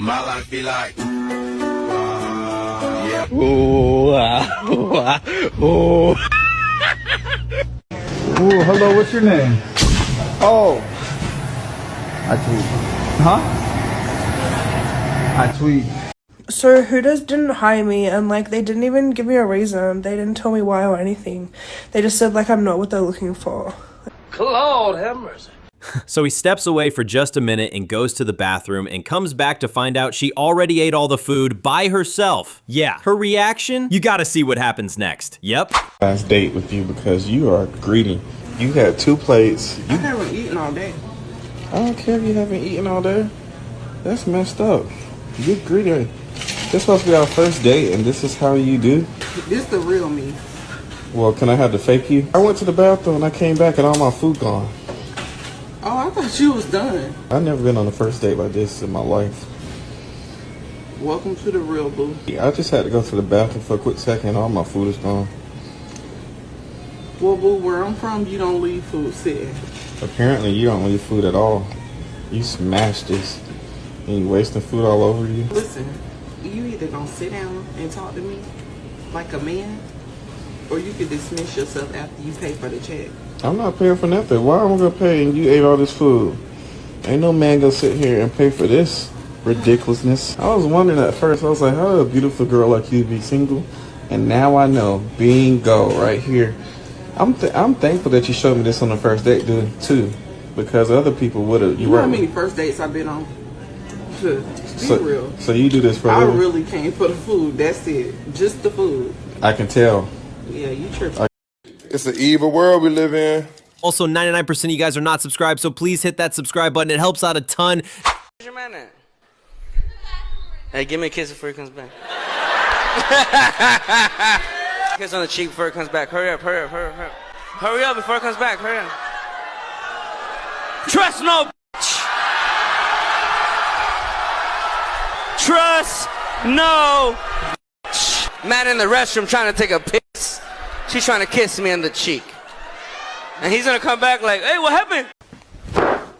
My life be like, yeah. Ooh, ooh. Ooh, hello, what's your name? Oh. I tweet. Huh? I tweet. So Hooters didn't hire me, and like they didn't even give me a reason. They didn't tell me why or anything. They just said like I'm not what they're looking for. Lord have mercy. So he steps away for just a minute and goes to the bathroom and comes back to find out she already ate all the food by herself. Yeah, her reaction? You gotta see what happens next. Yep. Last date with you because you are greedy. You had 2 plates. I haven't eaten all day. I don't care if you haven't eaten all day. That's messed up. You're greedy. This supposed to be our first date and this is how you do? This the real me. Well, can I have the fake you? I went to the bathroom and I came back and all my food gone. Oh, I thought you was done. I've never been on a first date like this in my life. Welcome to the real boo. I just had to go to the bathroom for a quick second. All my food is gone. Well, boo, where I'm from, you don't leave food sitting. Apparently, you don't leave food at all. You smashed this. And you wasting food all over you. Listen, you either gonna sit down and talk to me like a man, or you can dismiss yourself after you pay for the check. I'm not paying for nothing. Why am I gonna pay and you ate all this food? Ain't no man gonna sit here and pay for this ridiculousness. I was wondering at first, I was like, how did a beautiful girl like you be single? And now I know, bingo, right here. I'm thankful that you showed me this on the first date, dude, too. Because other people would have. You know how many first dates I've been on? Be real. So you do this for a I living? really came for the food. That's it. Just the food. I can tell. Yeah, you tripping. It's an evil world we live in. Also, 99% of you guys are not subscribed, so please hit that subscribe button. It helps out a ton. Where's your man at? Hey, give me a kiss before he comes back. Kiss on the cheek before he comes back. Hurry up, hurry up, hurry up, hurry up. Hurry up before he comes back, hurry up. Trust no bitch. Trust no bitch. Man in the restroom trying to take a piss. She's trying to kiss me on the cheek. And he's gonna come back like, hey, what happened?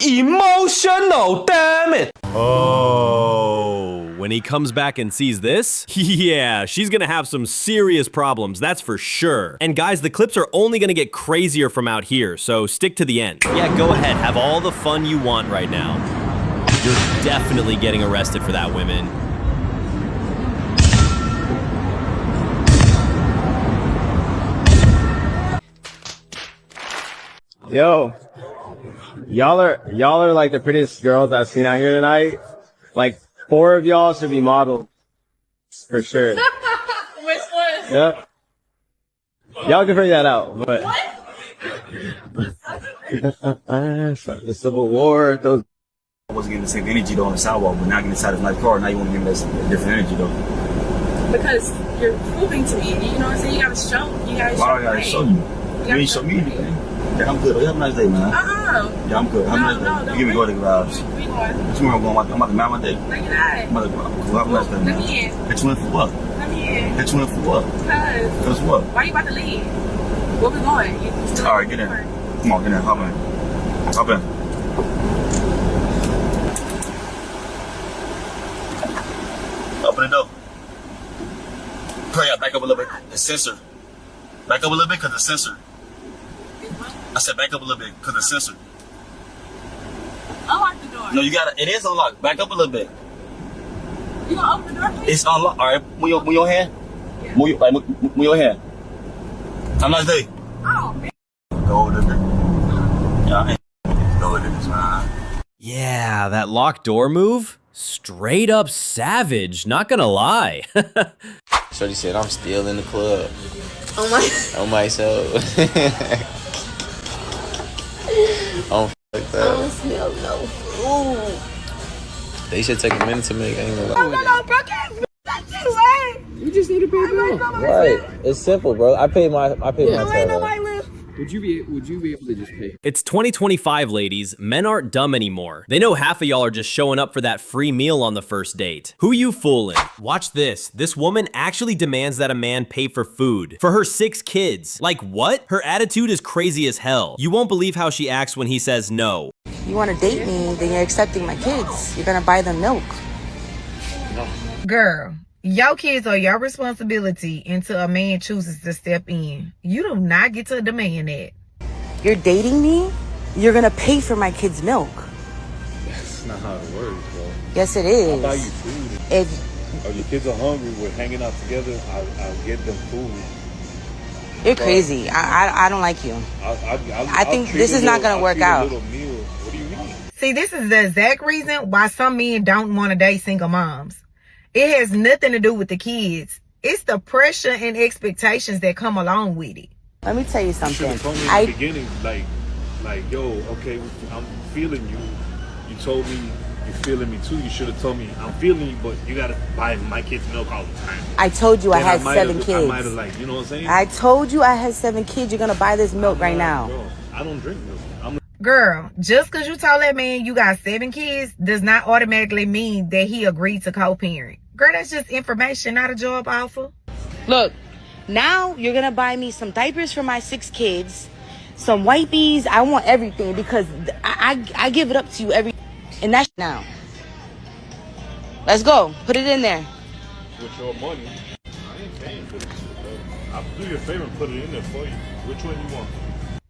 Emotional, damn it. Oh, when he comes back and sees this, yeah, she's gonna have some serious problems, that's for sure. And guys, the clips are only gonna get crazier from out here, so stick to the end. Yeah, go ahead, have all the fun you want right now. You're definitely getting arrested for that, women. Yo, y'all are like the prettiest girls I've seen out here tonight. Like 4 of y'all should be models for sure. Which one? Yep. Y'all can figure that out. But the Civil War, those. I wasn't getting the same energy though on the sidewalk, but now getting inside this nice car, now you want to give me that different energy though. Because you're proving to me, you know what I'm saying? You gotta show. Why do I gotta show you? You ain't show me anything. Yeah, I'm good. You have a nice day, man. Yeah, I'm good. Have a nice day. You give me go to the garage. We going. Tomorrow I'm about to man my day. No, you're not. I'm about to go. Have a nice day, man. Let me in. Hit you in for what? Let me in. Hit you in for what? Because what? Why you about to leave? Where we going? All right, get in. Come on, get in. Hop in. Hop in. Open the door. Hurry up, back up a little bit. It's censored. Back up a little bit because it's censored. I said back up a little bit because it's censored. Unlock the door. No, you gotta, it is unlocked. Back up a little bit. You gonna open the door, please? It's unlocked. All right, move your hand. Yeah. Move your hand. Have a nice day. Oh, man. Go with it. Yeah, go with it, man. Yeah, that locked door move? Straight up savage, not gonna lie. Shorty said, I'm still in the club. Oh my. On myself. I'm fucked up. I don't smell no food. They should take a minute to make. I ain't gonna lie. No, bro, can't that shit away. You just need to pay a bill. Right. It's simple, bro. I paid my tab. Would you be able to just pay? It's 2025, ladies. Men aren't dumb anymore. They know half of y'all are just showing up for that free meal on the first date. Who you fooling? Watch this. This woman actually demands that a man pay for food for her 6 kids. Like what? Her attitude is crazy as hell. You won't believe how she acts when he says no. You want to date me, then you're accepting my kids. You're gonna buy them milk. Girl, your kids are your responsibility until a man chooses to step in. You do not get to demand that. You're dating me? You're gonna pay for my kids' milk. That's not how it works, bro. Yes, it is. I'll buy you food. If your kids are hungry, we're hanging out together, I'll get them food. You're crazy. I don't like you. I think this is not gonna work out. What do you mean? See, this is the exact reason why some men don't want to date single moms. It has nothing to do with the kids. It's the pressure and expectations that come along with it. Let me tell you something. You should have told me in the beginning, like, yo, okay, I'm feeling you. You told me you're feeling me too. You should have told me I'm feeling you, but you gotta buy my kids milk all the time. I told you I had 7 kids. I might have, like, you know what I'm saying? I told you I had 7 kids. You're gonna buy this milk right now. Bro, I don't drink milk. Girl, just because you told that man you got 7 kids does not automatically mean that he agreed to co-parent. Girl, that's just information, not a job offer. Look, now you're gonna buy me some diapers for my 6 kids, some wipies. I want everything because I give it up to you and that's now. Let's go. Put it in there. With your money, I ain't paying for this shit, bro. I'll do you a favor and put it in there for you. Which one you want?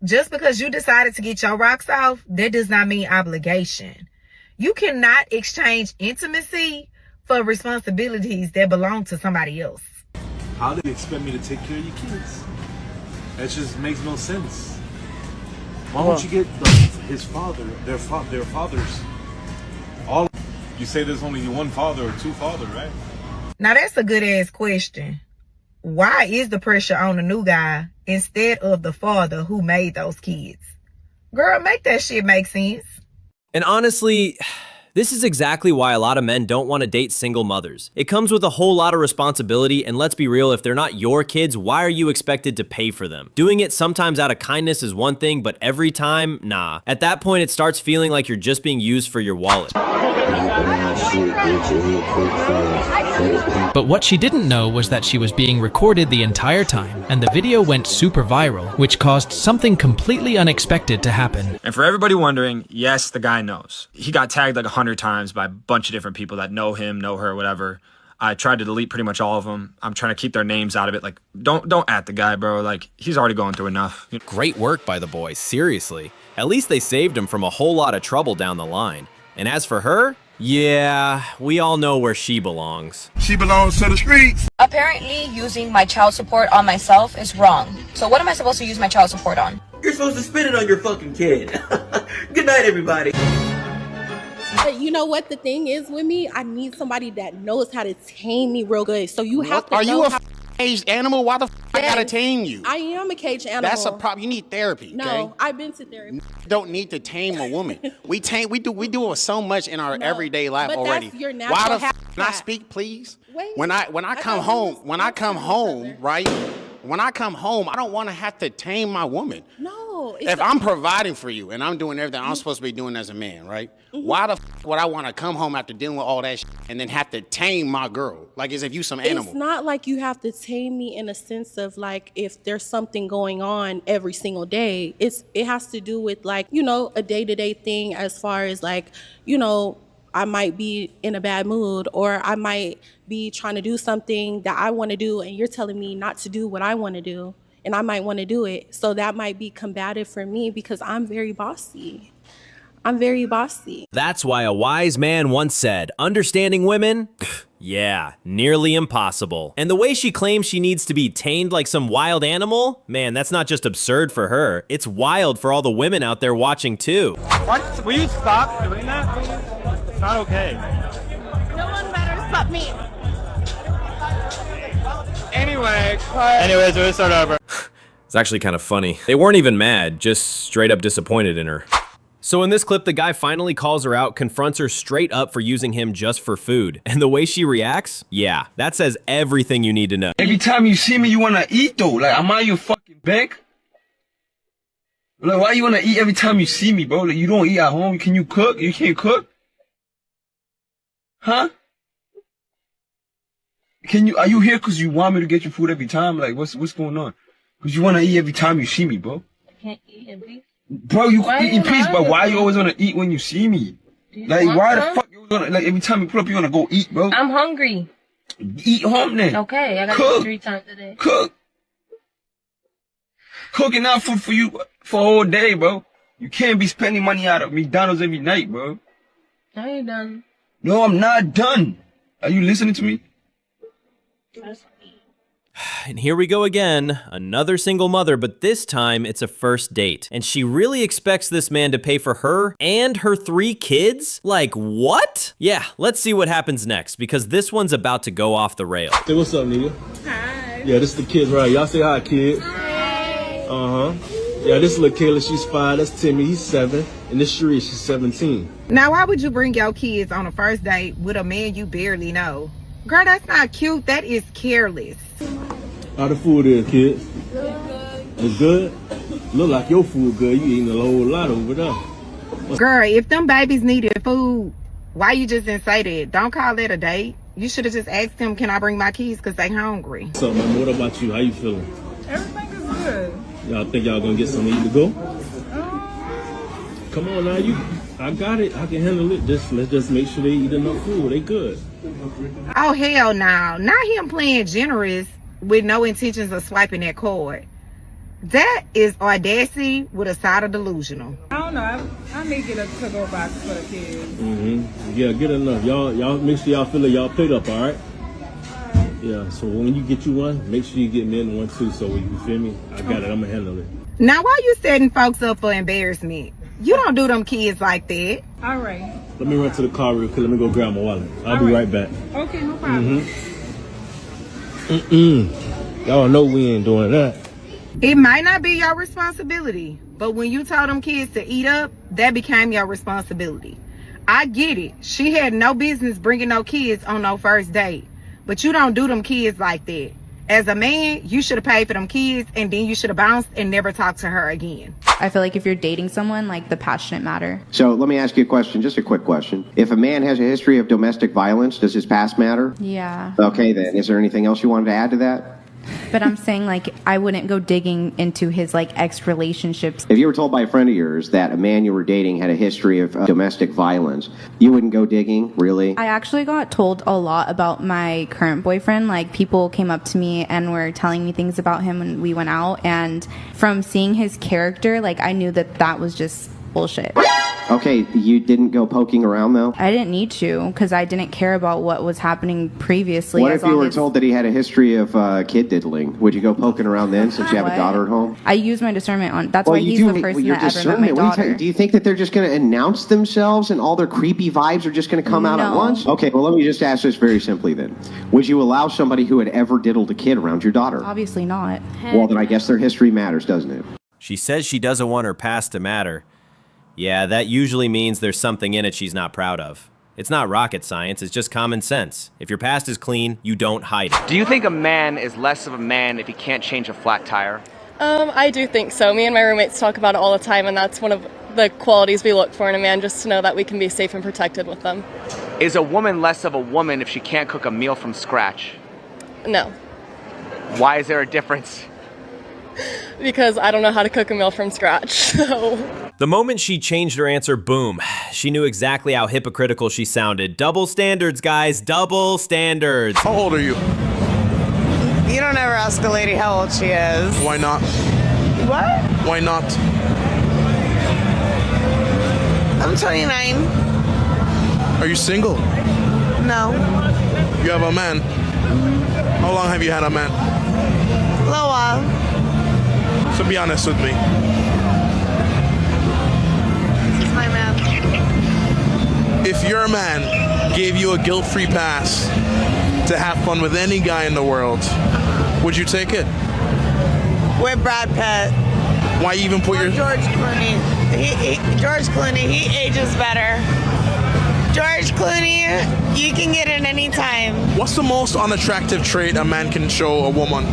Just because you decided to get your rocks off, that does not mean obligation. You cannot exchange intimacy for responsibilities that belong to somebody else. How do you expect me to take care of your kids? That just makes no sense. Why don't you get his father, their fathers? All you say there's only one father or 2 fathers, right? Now that's a good ass question. Why is the pressure on the new guy instead of the father who made those kids? Girl, make that shit make sense. And honestly, this is exactly why a lot of men don't want to date single mothers. It comes with a whole lot of responsibility, and let's be real, if they're not your kids, why are you expected to pay for them? Doing it sometimes out of kindness is one thing, but every time, nah. At that point, it starts feeling like you're just being used for your wallet. But what she didn't know was that she was being recorded the entire time, and the video went super viral, which caused something completely unexpected to happen. And for everybody wondering, yes, the guy knows. He got tagged like 100 times by a bunch of different people that know him, know her, whatever. I tried to delete pretty much all of them. I'm trying to keep their names out of it. Like, don't at the guy, bro. Like, he's already going through enough. Great work by the boys, seriously. At least they saved him from a whole lot of trouble down the line. And as for her, yeah, we all know where she belongs. She belongs to the streets. Apparently, using my child support on myself is wrong. So what am I supposed to use my child support on? You're supposed to spend it on your fucking kid. Good night, everybody. But you know what the thing is with me? I need somebody that knows how to tame me real good. So you have to know how... caged animal? Why the I gotta tame you? I am a caged animal. That's a problem. You need therapy. No, okay? I've been to therapy. Don't need to tame a woman. We do it so much in our everyday life but already. That's your natural Why the habitat. can I speak, please? Wait, when I come home, right? When I come home, I don't want to have to tame my woman. No. If I'm providing for you and I'm doing everything I'm supposed to be doing as a man, right? Why the would I want to come home after dealing with all that and then have to tame my girl? Like as if you some animal. It's not like you have to tame me in a sense of like if there's something going on every single day. It has to do with like, you know, a day-to-day thing as far as like, you know, I might be in a bad mood or I might be trying to do something that I want to do and you're telling me not to do what I want to do and I might want to do it. So that might be combative for me because I'm very bossy. I'm very bossy. That's why a wise man once said, understanding women? Yeah, nearly impossible. And the way she claims she needs to be tamed like some wild animal? Man, that's not just absurd for her. It's wild for all the women out there watching too. What? Will you stop doing that, please? It's not okay. No one matters but me. Anyways, we'll start over. It's actually kind of funny. They weren't even mad, just straight up disappointed in her. So in this clip, the guy finally calls her out, confronts her straight up for using him just for food. And the way she reacts, yeah, that says everything you need to know. Every time you see me, you wanna eat though. Like, am I your fucking bank? Like, why you wanna eat every time you see me, bro? Like, you don't eat at home. Can you cook? You can't cook? Huh? Are you here cause you want me to get your food every time? Like, what's going on? Cause you wanna eat every time you see me, bro. I can't eat in peace. Bro, you can eat in peace, but why you always wanna eat when you see me? Like, why the fuck you Like every time you pull up, you wanna go eat, bro. I'm hungry. Eat home then. Okay, I gotta Cook. eat 3 times a day. Cook. Cooking out food for you for a whole day, bro. You can't be spending money out of McDonald's every night, bro. Now you're done. No, I'm not done. Are you listening to me? And here we go again, another single mother, but this time it's a first date. And she really expects this man to pay for her and her 3 kids? Like, what? Yeah, let's see what happens next, because this one's about to go off the rail. Say what's up, nigga. Hi. Yeah, this is the kids, right? Y'all say hi, kid. Hi. Uh-huh. Yeah, this is little Kayla, she's 5. That's Timmy, he's 7. And this Cherie, she's 17. Now, why would you bring your kids on a first date with a man you barely know? Girl, that's not cute. That is careless. How the food is, kids? It's good? Look like your food good. You eating a whole lot over there. Girl, if them babies needed food, why you just didn't say that? Don't call that a date. You should have just asked them, can I bring my kids because they hungry? So, man, what about you? How you feeling? Everything is good. Y'all think y'all gonna get something to eat to go? Come on now, I got it. I can handle it. Let's just make sure they eat enough food. They good. Oh, hell no. Not him playing generous with no intentions of swiping that card. That is audacity with a side of delusional. I don't know. I need to get a to-go box for the kids. Mm-hmm. Yeah, get enough. Y'all make sure y'all fill y'all plate up, all right? Yeah, so when you get you one, make sure you get me one too, so you feel me? I got it. I'm gonna handle it. Now, why you setting folks up for embarrassment? You don't do them kids like that. All right. Let me run to the car real quick. Let me go grab my wallet. I'll be right back. Okay, no problem. Y'all know we ain't doing that. It might not be your responsibility, but when you told them kids to eat up, that became your responsibility. I get it. She had no business bringing no kids on no first date, but you don't do them kids like that. As a man, you should have paid for them kids, and then you should have bounced and never talked to her again. I feel like if you're dating someone, like, the past shouldn't matter. So let me ask you a question, just a quick question. If a man has a history of domestic violence, does his past matter? Yeah. Okay, then. Is there anything else you wanted to add to that? But I'm saying, like, I wouldn't go digging into his, like, ex-relationships. If you were told by a friend of yours that a man you were dating had a history of domestic violence, you wouldn't go digging, really? I actually got told a lot about my current boyfriend. Like, people came up to me and were telling me things about him when we went out. And from seeing his character, like, I knew that that was just bullshit. Okay, you didn't go poking around, though? I didn't need to, because I didn't care about what was happening previously. What if you were told that he had a history of kid diddling? Would you go poking around then, since you have a daughter at home? I use my discernment on. That's why he's the person that ever met my daughter. Do you think that they're just going to announce themselves and all their creepy vibes are just going to come out at once? Okay, well, let me just ask this very simply then. Would you allow somebody who had ever diddled a kid around your daughter? Obviously not. Well, then I guess their history matters, doesn't it? She says she doesn't want her past to matter. Yeah, that usually means there's something in it she's not proud of. It's not rocket science, it's just common sense. If your past is clean, you don't hide it. Do you think a man is less of a man if he can't change a flat tire? I do think so. Me and my roommates talk about it all the time, and that's one of the qualities we look for in a man, just to know that we can be safe and protected with them. Is a woman less of a woman if she can't cook a meal from scratch? No. Why is there a difference? Because I don't know how to cook a meal from scratch, so... The moment she changed her answer, boom, she knew exactly how hypocritical she sounded. Double standards, guys, double standards. How old are you? You don't ever ask a lady how old she is. Why not? What? Why not? I'm 29. Are you single? No. You have a man? How long have you had a man? A little while. So be honest with me. This is my man. If your man gave you a guilt-free pass to have fun with any guy in the world, would you take it? With Brad Pitt. Why even put your... George Clooney. George Clooney, he ages better. George Clooney, you can get it any time. What's the most unattractive trait a man can show a woman?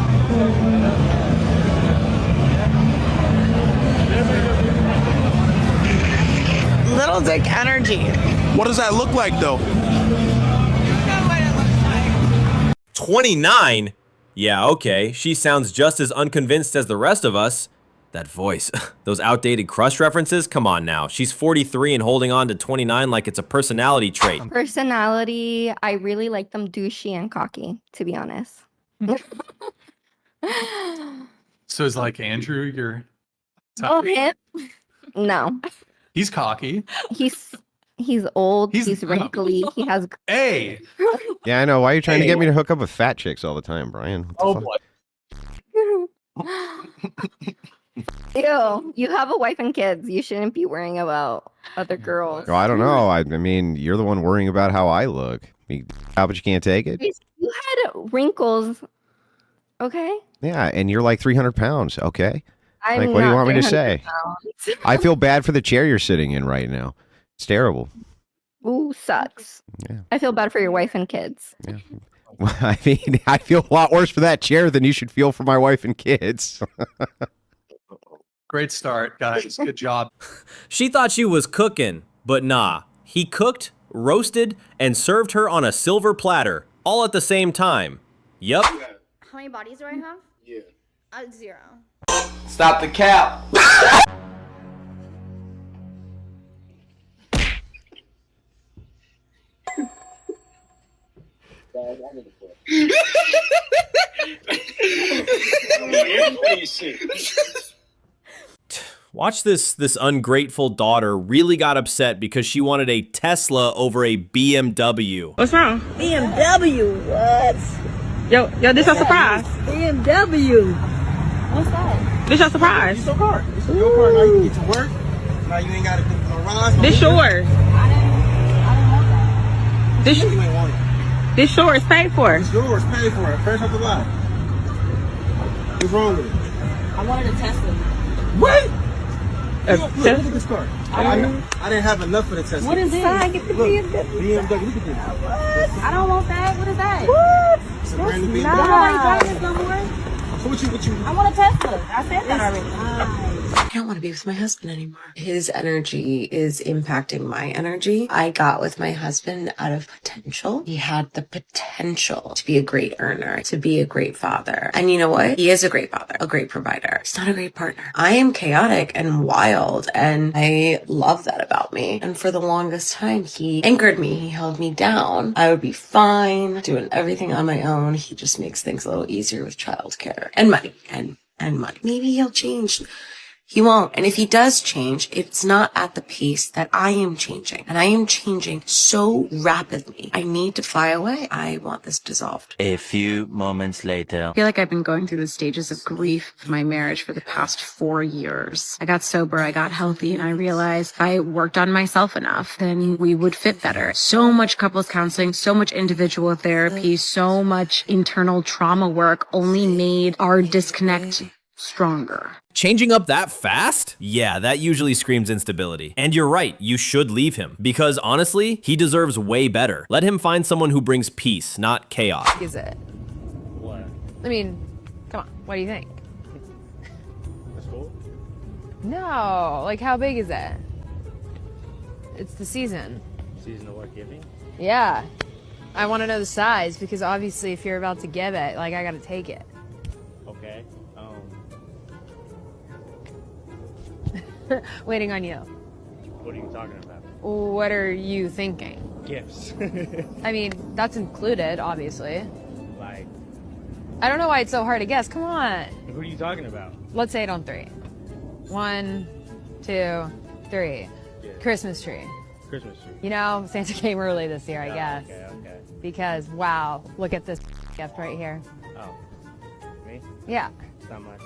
Little dick energy. What does that look like, though? 29? Yeah, okay. She sounds just as unconvinced as the rest of us. That voice. Those outdated crush references? Come on now. She's 43 and holding on to 29 like it's a personality trait. Personality, I really like them douchey and cocky, to be honest. So is like Andrew your Oh, him? No. He's cocky. He's old, he's wrinkly, he has... Hey! Yeah, I know. Why are you trying to get me to hook up with fat chicks all the time, Brian? What the fuck? Ew, you have a wife and kids. You shouldn't be worrying about other girls. Oh, I don't know. I mean, you're the one worrying about how I look. How but you can't take it? You had wrinkles, okay? Yeah, and you're like 300 pounds, okay? I'm like, what do you not want me to 300 say? pounds. I feel bad for the chair you're sitting in right now. It's terrible. Ooh, sucks. Yeah. I feel bad for your wife and kids. Yeah. I mean, I feel a lot worse for that chair than you should feel for my wife and kids. Great start, guys. Good job. She thought she was cooking, but nah. He cooked, roasted, and served her on a silver platter, all at the same time. Yup. How many bodies do I have? Yeah. 0. Stop the cap. Watch this ungrateful daughter really got upset because she wanted a Tesla over a BMW. What's wrong? BMW, what? Yo, this your surprise. BMW. What's that? This your surprise. It's your car. It's your car. Now you can get to work. Now you ain't got to do no rides. This yours. This you ain't want it. This yours paid for. It's yours. Paid for it. Fresh off the lot. What's wrong with it? I wanted a Tesla. What? Look at this car. I didn't have enough for the Tesla. What is it? Get the BMW. BMW. Look at this. What? I don't want that. What is that? What? It's a brand new BMW. Nobody driving this no more. What you? I want a Tesla. I said that already. I don't want to be with my husband anymore. His energy is impacting my energy. I got with my husband out of potential. He had the potential to be a great earner, to be a great father. And you know what? He is a great father, a great provider. He's not a great partner. I am chaotic and wild, and I love that about me. And for the longest time, he anchored me. He held me down. I would be fine doing everything on my own. He just makes things a little easier with childcare and money and money. Maybe he'll change. He won't. And if he does change, it's not at the pace that I am changing. And I am changing so rapidly. I need to fly away. I want this dissolved. A few moments later. I feel like I've been going through the stages of grief of my marriage for the past 4 years. I got sober, I got healthy, and I realized if I worked on myself enough, then we would fit better. So much couples counseling, so much individual therapy, so much internal trauma work only made our disconnect stronger. Changing up that fast? Yeah, that usually screams instability. And you're right, you should leave him. Because honestly, he deserves way better. Let him find someone who brings peace, not chaos. Is it? What? I mean, come on, what do you think? That's cool. No, like how big is it? It's the season. Season of what, giving? Yeah. I want to know the size because obviously if you're about to give it, like I got to take it. Okay. Waiting on you. What are you talking about? What are you thinking? Gifts. I mean, that's included, obviously. Like, I don't know why it's so hard to guess. Come on. who are you talking about? Let's say it on 3. 1, 2, 3. Yeah. Christmas tree. Christmas tree. You know, Santa came early this year, I Oh, guess. Okay. Because, wow, look at this gift right here. Oh. Me? Yeah. It's not much.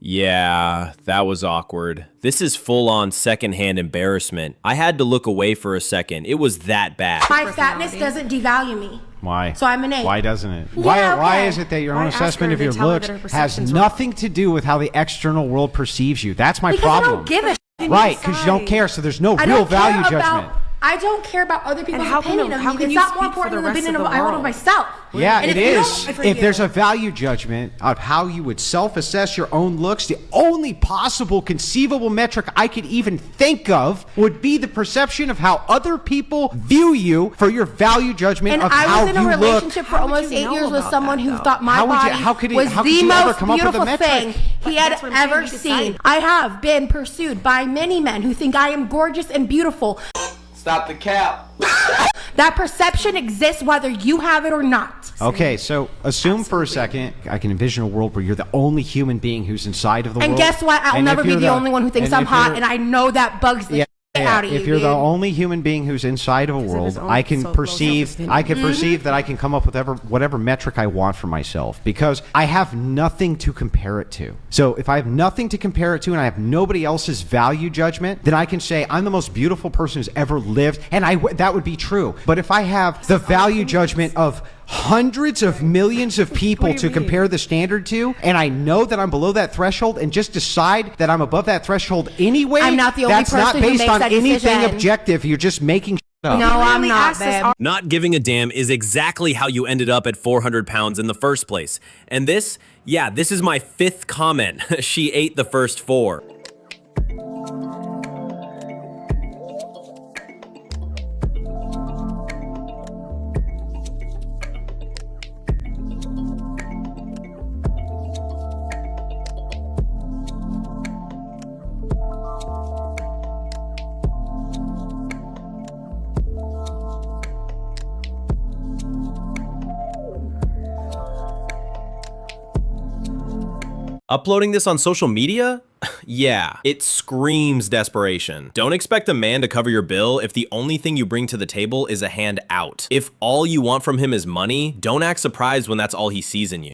Yeah, that was awkward. This is full-on secondhand embarrassment. I had to look away for a second. It was that bad. My fatness doesn't devalue me. Why? So I'm an A. Why doesn't it? Yeah, Why okay. is it that your Why own ask assessment her of to your tell her looks that her has perception's wrong? nothing to do with how the external world perceives you? That's my Because problem. I don't give a shit. Right, because you don't care, so there's no I real don't care value about judgment. I don't care about other people's how can opinion you- of how me. can It's you not more speak for important the than the rest opinion of of the I want of world? myself. Yeah, And it if you is. don't- If there's a value judgment of how you would self-assess your own looks, the only possible conceivable metric I could even think of would be the perception of how other people view you for your value judgment And of I how was in a you look. relationship for almost 8 years with someone who thought my body was the most beautiful thing he had ever seen. I have been pursued by many men who think I am gorgeous and beautiful. Stop the cap. That perception exists whether you have it or not. Okay, so assume for a second, I can envision a world where you're the only human being who's inside of the And world. guess what? I'll And never if be you're the only one who thinks I'm if hot, you're- and I know that bugs the shit out of you. if you're the dude. only human being who's inside of a world, I can perceive that I can come up with whatever metric I want for myself because I have nothing to compare it to. So if I have nothing to compare it to and I have nobody else's value judgment, then I can say I'm the most beautiful person who's ever lived, and that would be true. But if I have the value judgment of hundreds of millions of people to compare the standard to, and I know that I'm below that threshold and just decide that I'm above that threshold anyway, I'm not the only that's not person who based makes on that anything decision. objective. You're just making shit up. No, I'm not, babe. Not giving a damn is exactly how you ended up at 400 pounds in the first place. And this is my 5th comment. She ate the first 4. Uploading this on social media? Yeah, it screams desperation. Don't expect a man to cover your bill if the only thing you bring to the table is a hand out. If all you want from him is money, don't act surprised when that's all he sees in you.